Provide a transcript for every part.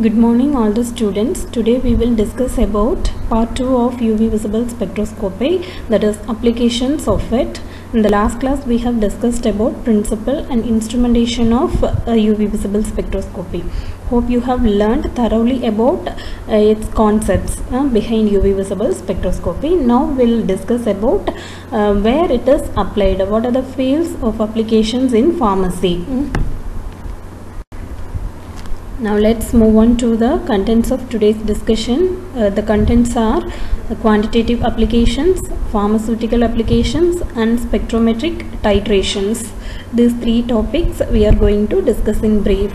Good morning all the students. Today we will discuss about part 2 of UV visible spectroscopy, that is applications of it. In the last class we have discussed about principle and instrumentation of UV visible spectroscopy. Hope you have learned thoroughly about its concepts behind UV visible spectroscopy. Now we'll discuss about where it is applied, what are the fields of applications in pharmacy. Now let's move on to the contents of today's discussion. The contents are quantitative applications, pharmaceutical applications and spectrometric titrations. These three topics we are going to discuss in brief.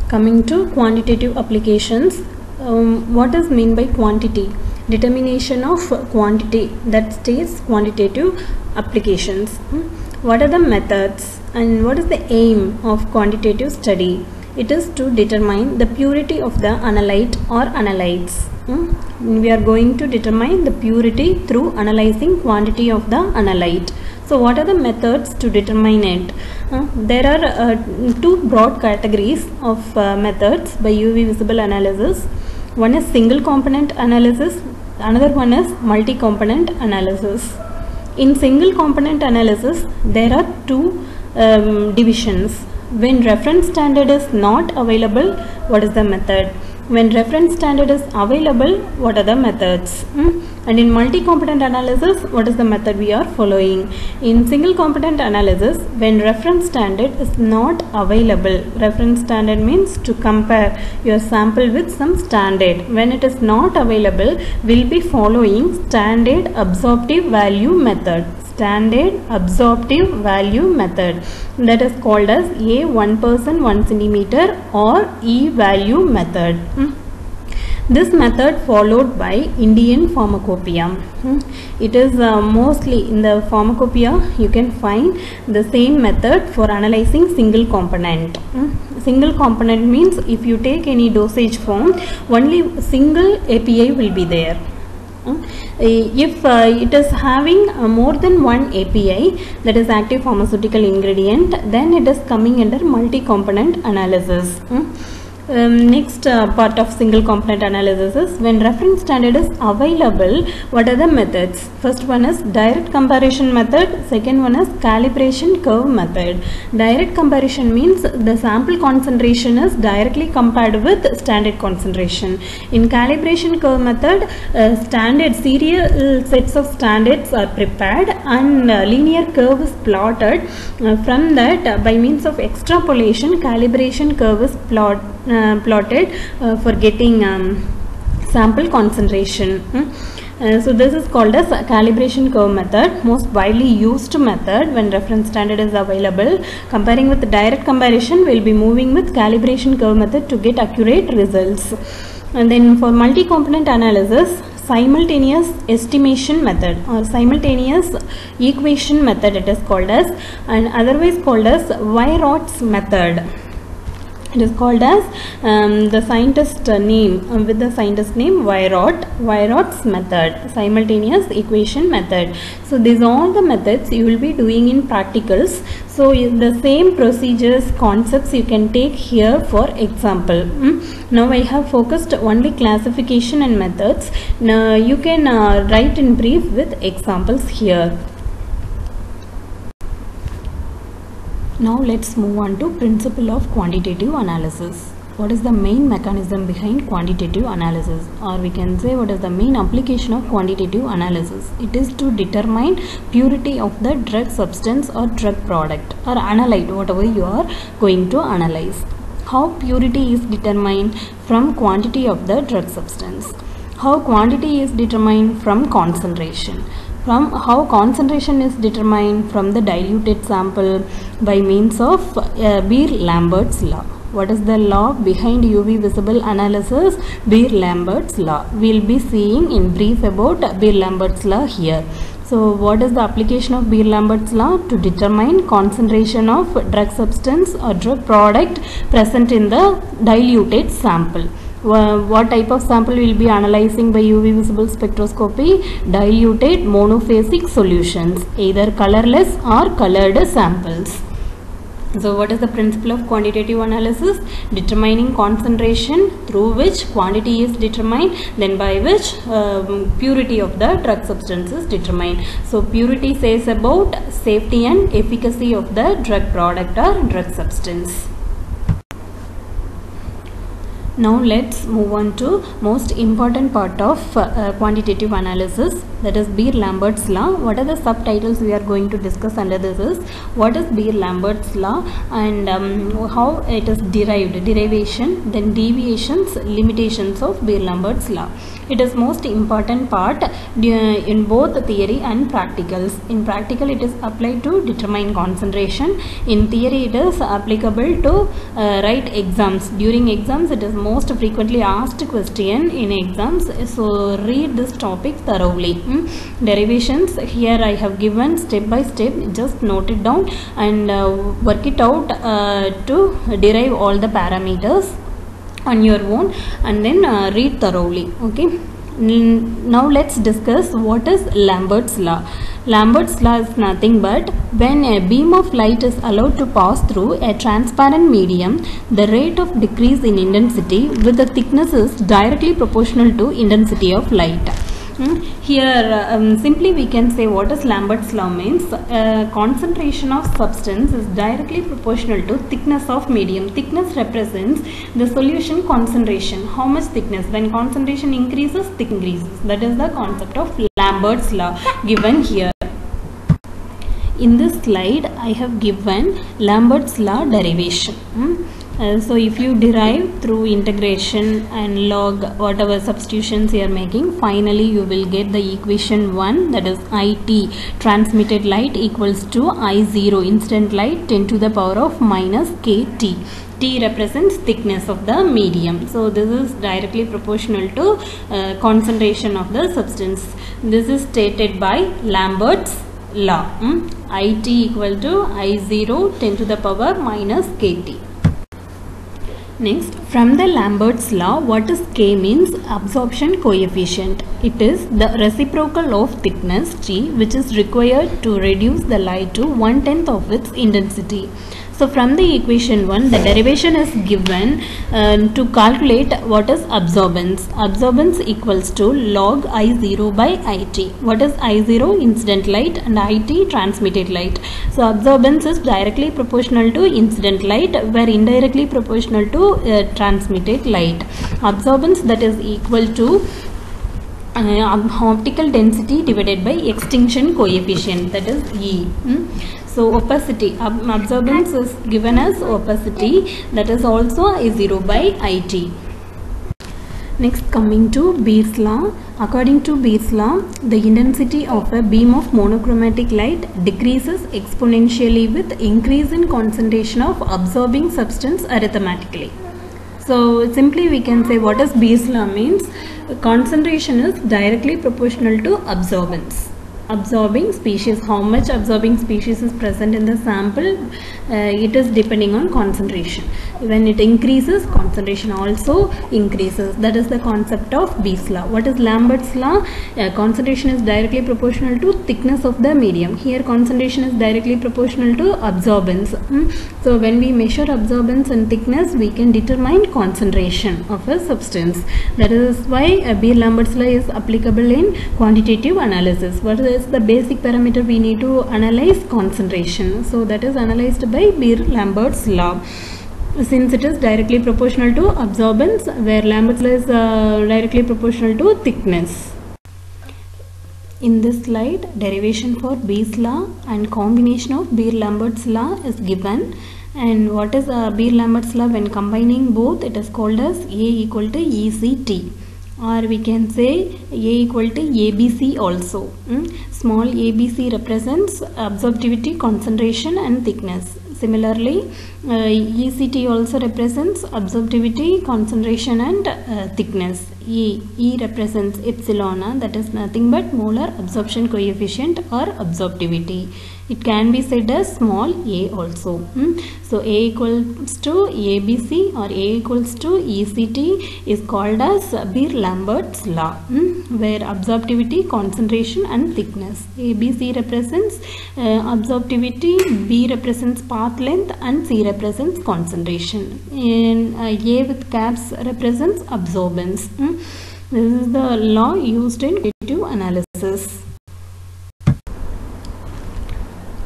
Coming to quantitative applications, what is meant by quantity? Determination of quantity, that states quantitative applications. What are the methods and what is the aim of quantitative study? It is to determine the purity of the analyte or analytes. We are going to determine the purity through analyzing quantity of the analyte. So what are the methods to determine it? There are two broad categories of methods by UV visible analysis. One is single component analysis, another one is multi-component analysis. In single component analysis, there are two divisions. When reference standard is not available, what is the method? When reference standard is available, what are the methods? And in multi-component analysis, what is the method we are following? In single component analysis, when reference standard is not available, reference standard means to compare your sample with some standard. When it is not available, we'll be following standard absorptive value method. Standard absorptive value method, that is called as A 1% 1 centimeter or E value method. This method followed by Indian pharmacopoeia. It is mostly in the pharmacopoeia you can find the same method for analyzing single component. Single component means if you take any dosage form, only single API will be there. If it is having more than one API, that is active pharmaceutical ingredient, then it is coming under multi-component analysis. Next part of single component analysis is when reference standard is available, what are the methods? First one is direct comparison method, second one is calibration curve method. Direct comparison means the sample concentration is directly compared with standard concentration. In calibration curve method, standard serial sets of standards are prepared and linear curve is plotted. From that, by means of extrapolation, calibration curve is plotted for getting sample concentration. So this is called as calibration curve method, most widely used method when reference standard is available. Comparing with direct comparison, we will be moving with calibration curve method to get accurate results. And then for multi-component analysis, simultaneous estimation method or simultaneous equation method it is called as, and otherwise called as Weirot's method. It is called as the scientist name, with the scientist name Weirot's method, simultaneous equation method. So these are all the methods you will be doing in practicals. So the same procedures, concepts you can take here for example. Now I have focused only classification and methods. Now you can write in brief with examples here. Now let's move on to principle of quantitative analysis. What is the main mechanism behind quantitative analysis, or we can say what is the main application of quantitative analysis? It is to determine purity of the drug substance or drug product or analyte, whatever you are going to analyze. How purity is determined? From quantity of the drug substance. How quantity is determined? From concentration. From how concentration is determined? From the diluted sample by means of Beer-Lambert's law. What is the law behind UV visible analysis? Beer-Lambert's law. We will be seeing in brief about Beer-Lambert's law here. So what is the application of Beer-Lambert's law? To determine concentration of drug substance or drug product present in the diluted sample. What type of sample we will be analyzing by UV visible spectroscopy? Diluted monophasic solutions, either colorless or colored samples. So what is the principle of quantitative analysis? Determining concentration through which quantity is determined, then by which purity of the drug substance is determined. So purity says about safety and efficacy of the drug product or drug substance. Now let's move on to most important part of quantitative analysis, that is Beer-Lambert's law. What are the subtitles we are going to discuss under this is what is Beer-Lambert's law and how it is derived, derivation, then deviations, limitations of Beer-Lambert's law. It is most important part in both theory and practicals. In practical it is applied to determine concentration. In theory it is applicable to write exams. During exams it is most frequently asked question in exams. So read this topic thoroughly. Derivations, here I have given step by step. Just note it down and work it out to derive all the parameters on your own and then read thoroughly. Okay. Now let's discuss what is Lambert's law. Lambert's law is nothing but when a beam of light is allowed to pass through a transparent medium, the rate of decrease in intensity with the thickness is directly proportional to intensity of light. Here simply we can say what is Lambert's law means. Concentration of substance is directly proportional to thickness of medium. Thickness represents the solution concentration. How much thickness? When concentration increases, thick increases. That is the concept of Lambert's law given here. In this slide I have given Lambert's law derivation. So if you derive through integration and log whatever substitutions you are making, finally you will get the equation 1, that is IT transmitted light equals to I0 incident light 10 to the power of minus KT. T represents thickness of the medium. So this is directly proportional to concentration of the substance. This is stated by Lambert's law. IT equal to I0 10 to the power minus KT. Next, from the Lambert's law, what is K means? Absorption coefficient. It is the reciprocal of thickness T, which is required to reduce the light to 1/10 of its intensity. So from the equation 1, the derivation is given to calculate what is absorbance. Absorbance equals to log I0 by IT. What is I0? Incident light, and IT transmitted light. So absorbance is directly proportional to incident light, where indirectly proportional to transmitted light. Absorbance, that is equal to optical density divided by extinction coefficient, that is E. So opacity, absorbance is given as opacity, that is also I0 by IT. Next, coming to Beer's law. According to Beer's law, the intensity of a beam of monochromatic light decreases exponentially with increase in concentration of absorbing substance arithmetically. So simply we can say what is Beer's law means. Concentration is directly proportional to absorbance. Absorbing species, how much absorbing species is present in the sample, it is depending on concentration. When it increases, concentration also increases. That is the concept of Beer's law. What is Lambert's law? Concentration is directly proportional to thickness of the medium. Here concentration is directly proportional to absorbance. So when we measure absorbance and thickness, we can determine concentration of a substance. That is why Beer-Lambert's law is applicable in quantitative analysis. What is the basic parameter we need to analyze? Concentration. So that is analyzed by Beer-Lambert's law. Since it is directly proportional to absorbance, where Lambert's law is directly proportional to thickness. In this slide, derivation for Beer's law and combination of Beer-Lambert's law is given. And what is Beer-Lambert's law? When combining both, it is called as A equal to ECT. Or we can say A equal to ABC also. Small ABC represents absorptivity, concentration and thickness. Similarly, ECT also represents absorptivity, concentration and thickness. E represents epsilon, that is nothing but molar absorption coefficient or absorptivity. It can be said as small a also. So A equals to ABC or A equals to ECT is called as Beer-Lambert's law, where absorptivity, concentration and thickness. ABC represents absorptivity, B represents path length and C represents concentration. In A with caps represents absorbance. This is the law used in quantitative analysis.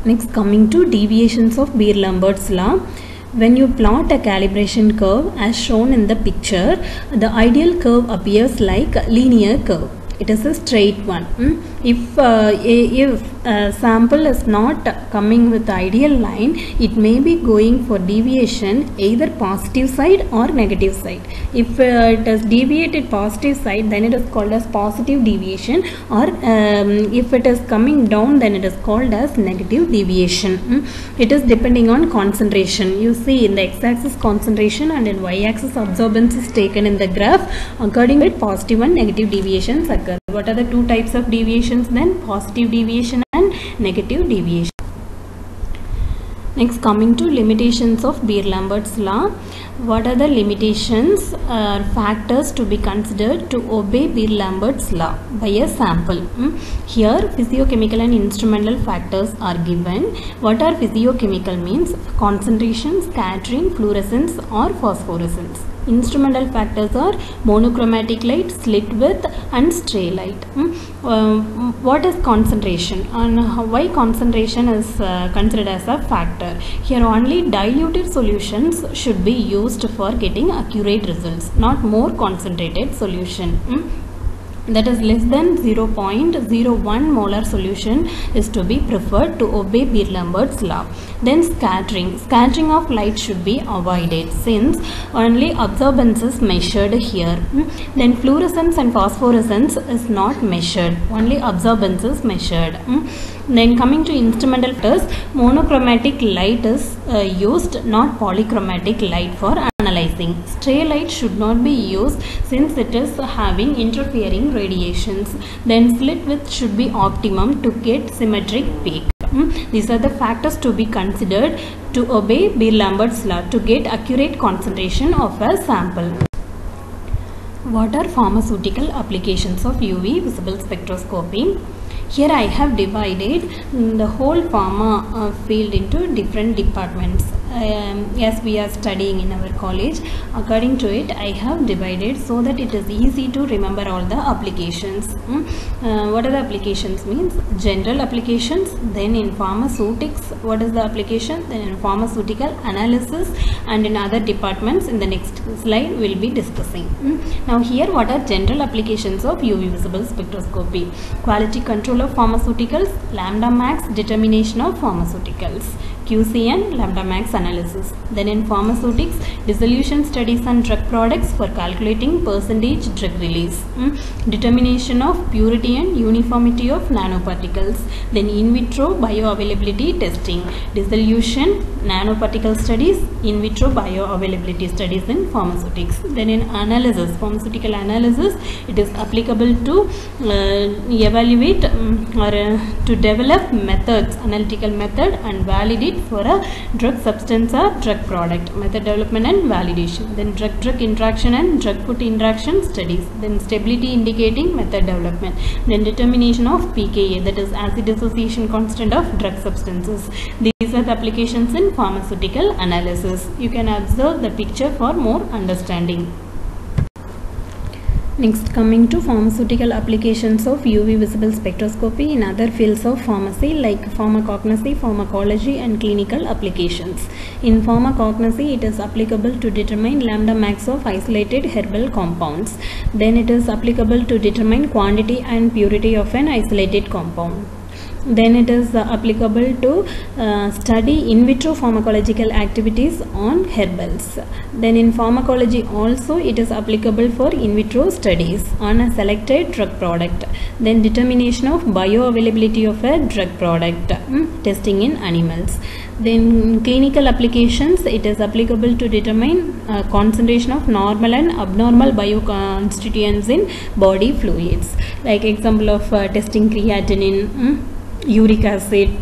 Next, coming to deviations of Beer-Lambert's law. When you plot a calibration curve as shown in the picture, the ideal curve appears like a linear curve. It is a straight one. If a sample is not coming with the ideal line, it may be going for deviation either positive side or negative side. If it is deviated positive side, then it is called as positive deviation, or if it is coming down, then it is called as negative deviation. It is depending on concentration. You see in the x-axis concentration and in y-axis absorbance is taken in the graph. According to it, positive and negative deviations occur. What are the two types of deviations then? Positive deviation and negative deviation. Next, coming to limitations of Beer-Lambert's law. What are the limitations or factors to be considered to obey Beer-Lambert's law by a sample? Here physiochemical and instrumental factors are given. What are physiochemical means? Concentration, scattering, fluorescence or phosphorescence. Instrumental factors are monochromatic light, slit width and stray light. What is concentration and why concentration is considered as a factor? Here only diluted solutions should be used for getting accurate results, not more concentrated solution. That is less than 0.01 molar solution is to be preferred to obey Beer-Lambert's law. Then scattering. Scattering of light should be avoided since only absorbance is measured here. Then fluorescence and phosphorescence is not measured. Only absorbance is measured. Then coming to instrumental factors, monochromatic light is used, not polychromatic light for analyzing. Stray light should not be used since it is having interfering radiations. Then slit width should be optimum to get symmetric peak. These are the factors to be considered to obey Beer-Lambert's law to get accurate concentration of a sample. What are pharmaceutical applications of UV visible spectroscopy? Here I have divided the whole pharma field into different departments. As we are studying in our college, according to it I have divided so that it is easy to remember all the applications. What are the applications means? General applications, then in pharmaceutics what is the application, then in pharmaceutical analysis, and in other departments in the next slide we will be discussing. Now here what are general applications of UV visible spectroscopy? Quality control of pharmaceuticals, lambda max determination of pharmaceuticals, QC and lambda max analysis. Then in pharmaceutics, dissolution studies on drug products for calculating percentage drug release, determination of purity and uniformity of nanoparticles. Then in vitro bioavailability testing, dissolution, nanoparticle studies, in vitro bioavailability studies in pharmaceutics. Then in analysis, pharmaceutical analysis, it is applicable to evaluate or to develop methods, analytical method and validate for a drug substance or drug product, method development and validation. Then drug-drug interaction and drug-food interaction studies. Then stability indicating method development. Then determination of pKa, that is acid dissociation constant of drug substances. These are the applications in pharmaceutical analysis. You can observe the picture for more understanding. Next, coming to pharmaceutical applications of UV visible spectroscopy in other fields of pharmacy like pharmacognosy, pharmacology and clinical applications. In pharmacognosy, it is applicable to determine lambda max of isolated herbal compounds. Then it is applicable to determine quantity and purity of an isolated compound. Then it is applicable to study in vitro pharmacological activities on herbals. Then in pharmacology also it is applicable for in vitro studies on a selected drug product. Then determination of bioavailability of a drug product, testing in animals. Then clinical applications, it is applicable to determine concentration of normal and abnormal bioconstituents in body fluids. Like example of testing creatinine, uric acid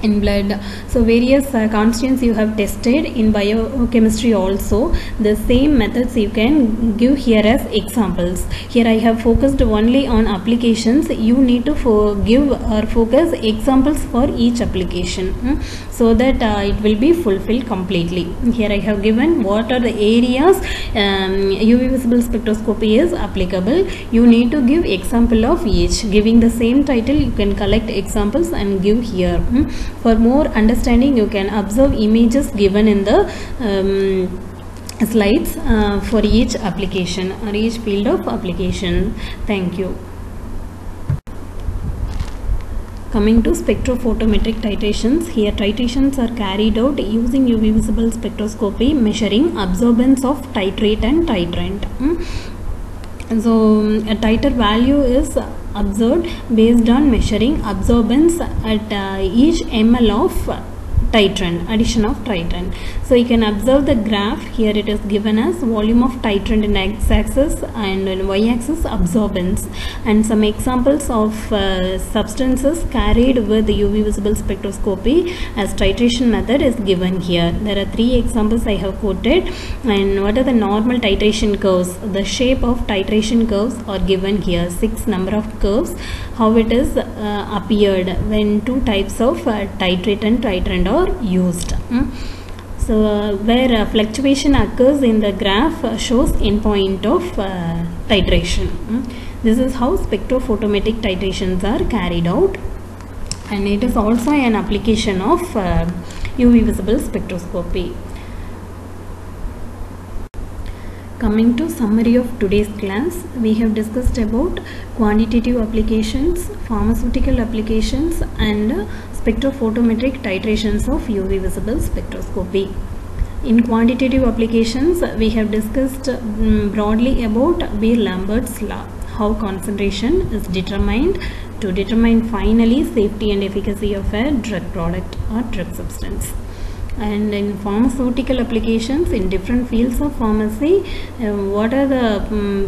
in blood. So various constituents you have tested in biochemistry also. The same methods you can give here as examples. Here I have focused only on applications. You need to give or focus examples for each application, so that it will be fulfilled completely. Here I have given what are the areas UV visible spectroscopy is applicable. You need to give example of each. Giving the same title, you can collect examples and give here. For more understanding, you can observe images given in the slides for each application or each field of application. Thank you. Coming to spectrophotometric titrations, here titrations are carried out using UV visible spectroscopy measuring absorbance of titrate and titrant. So a titer value is observed based on measuring absorbance at each ml of titrant, addition of titrant. So you can observe the graph. Here it is given as volume of titrant in x-axis and in y-axis absorbance, and some examples of substances carried with UV visible spectroscopy as titration method is given here. There are 3 examples I have quoted. And what are the normal titration curves? The shape of titration curves are given here. 6 number of curves. How it is appeared when 2 types of titrate and titrant are used. So where fluctuation occurs in the graph shows endpoint of titration. This is how spectrophotometric titrations are carried out, and it is also an application of UV visible spectroscopy. Coming to summary of today's class, we have discussed about quantitative applications, pharmaceutical applications, and spectrophotometric titrations of UV visible spectroscopy. In quantitative applications, we have discussed broadly about Beer-Lambert's law, how concentration is determined to determine finally safety and efficacy of a drug product or drug substance. And in pharmaceutical applications in different fields of pharmacy, what are the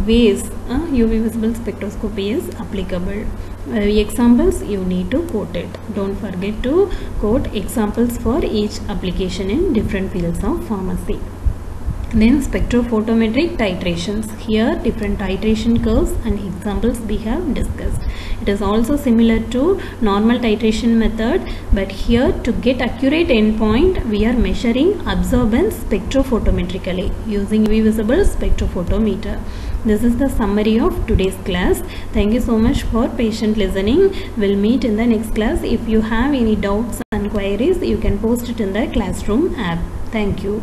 ways UV visible spectroscopy is applicable? Examples you need to quote it. Don't forget to quote examples for each application in different fields of pharmacy. Then spectrophotometric titrations. Here different titration curves and examples we have discussed. It is also similar to normal titration method, but here to get accurate endpoint we are measuring absorbance spectrophotometrically using UV visible spectrophotometer. This is the summary of today's class. Thank you so much for patient listening. We'll meet in the next class. If you have any doubts and queries, you can post it in the classroom app. Thank you.